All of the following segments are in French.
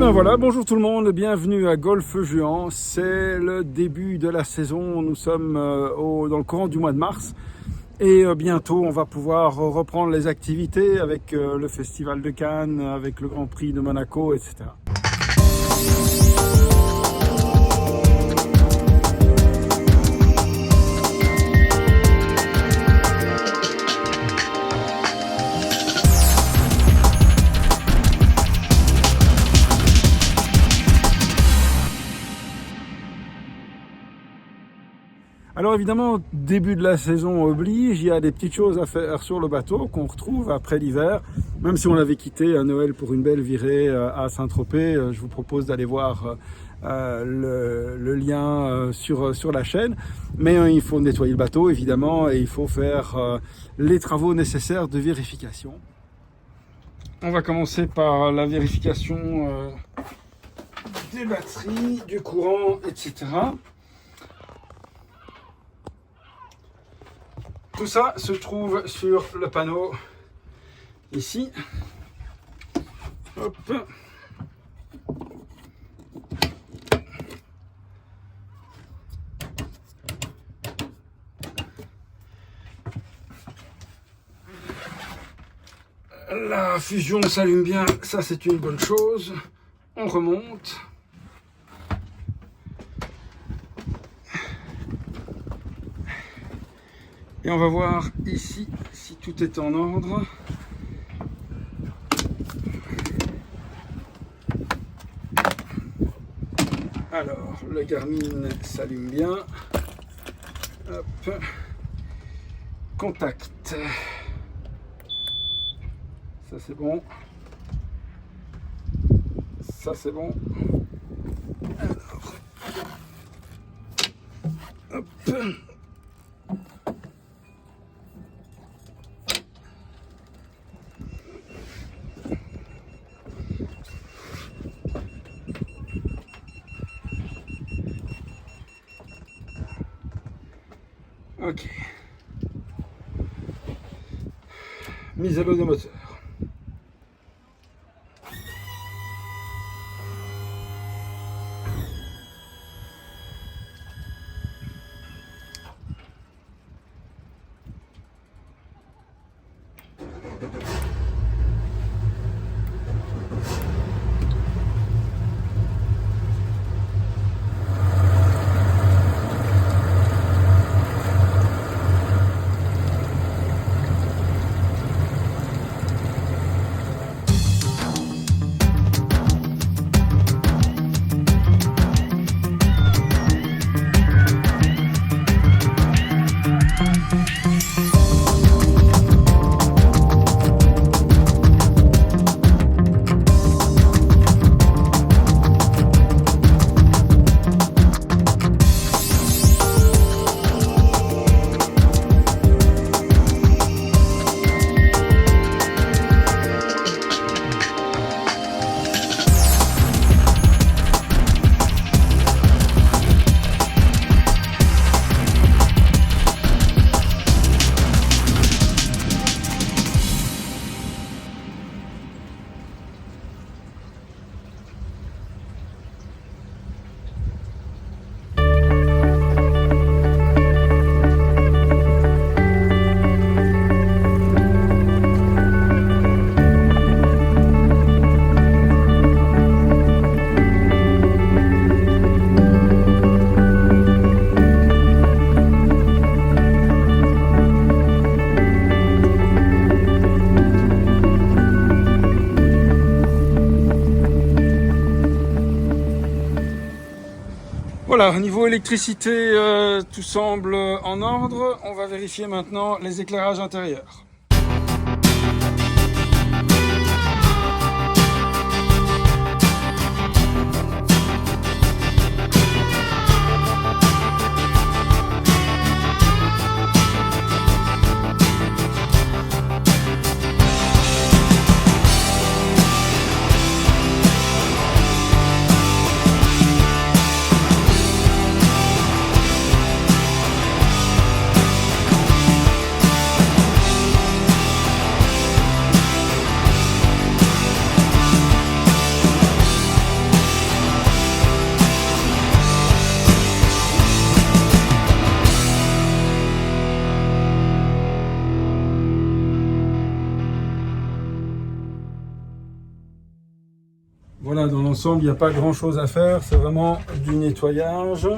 ben voilà, bonjour tout le monde, bienvenue à Golfe-Juan. C'est le début de la saison, nous sommes dans le courant du mois de mars et bientôt on va pouvoir reprendre les activités avec le Festival de Cannes, avec le Grand Prix de Monaco, etc. Alors évidemment, début de la saison oblige, il y a des petites choses à faire sur le bateau qu'on retrouve après l'hiver. Même si on l'avait quitté à Noël pour une belle virée à Saint-Tropez, je vous propose d'aller voir le lien sur la chaîne. Mais il faut nettoyer le bateau évidemment et il faut faire les travaux nécessaires de vérification. On va commencer par la vérification des batteries, du courant, etc. Tout ça se trouve sur le panneau ici. Hop. La fusion s'allume bien, ça c'est une bonne chose. On remonte. Et on va voir ici si tout est en ordre. Alors, le Garmin s'allume bien. Hop. Contact. Ça c'est bon. Ça c'est bon. Alors. Hop. Ok. Mise à l'eau des moteurs. Voilà, au niveau électricité, tout semble en ordre. On va vérifier maintenant les éclairages intérieurs. Voilà, dans l'ensemble, il n'y a pas grand chose à faire, c'est vraiment du nettoyage.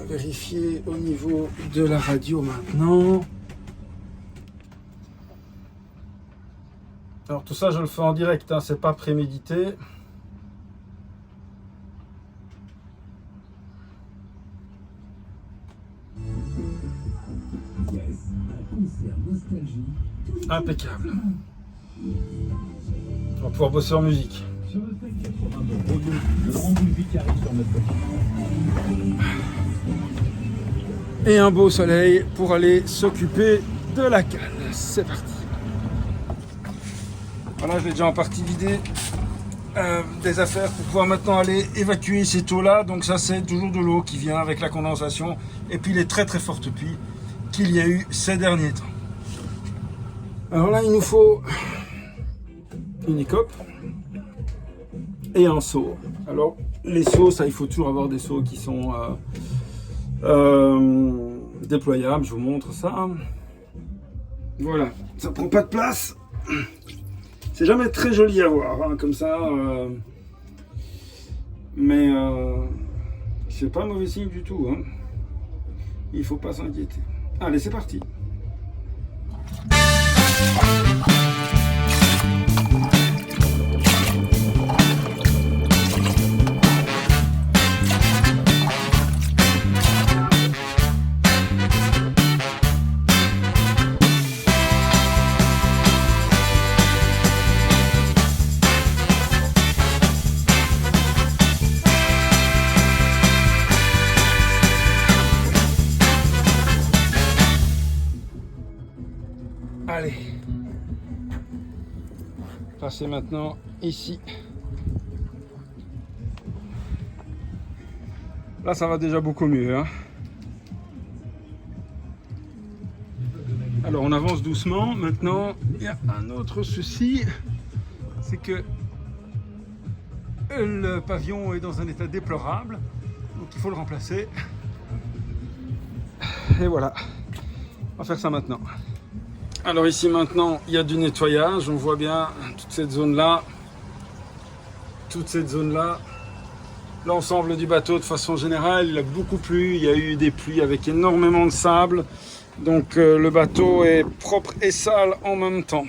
Vérifier au niveau de la radio maintenant. Alors tout ça je le fais en direct, hein, c'est pas prémédité. Impeccable. On va pouvoir bosser en musique. Et un beau soleil pour aller s'occuper de la canne. C'est parti. Voilà, je l'ai déjà en partie vidé des affaires pour pouvoir maintenant aller évacuer cette eau-là. Donc ça, c'est toujours de l'eau qui vient avec la condensation et puis les très très fortes pluies qu'il y a eu ces derniers temps. Alors là, il nous faut une écope et un seau. Alors les seaux, ça, il faut toujours avoir des seaux qui sont déployables. Je vous montre ça. Voilà, ça prend pas de place. C'est jamais très joli à voir, hein, comme ça, mais c'est pas mauvais signe du tout, hein. Il faut pas s'inquiéter. Allez, c'est parti. Allez, passez maintenant ici. Là, ça va déjà beaucoup mieux, hein. Alors, on avance doucement. Maintenant, il y a un autre souci, c'est que le pavillon est dans un état déplorable, donc il faut le remplacer. Et voilà, on va faire ça maintenant. Alors ici maintenant, il y a du nettoyage, on voit bien toute cette zone-là, l'ensemble du bateau de façon générale, il a beaucoup plu, il y a eu des pluies avec énormément de sable, donc le bateau est propre et sale en même temps.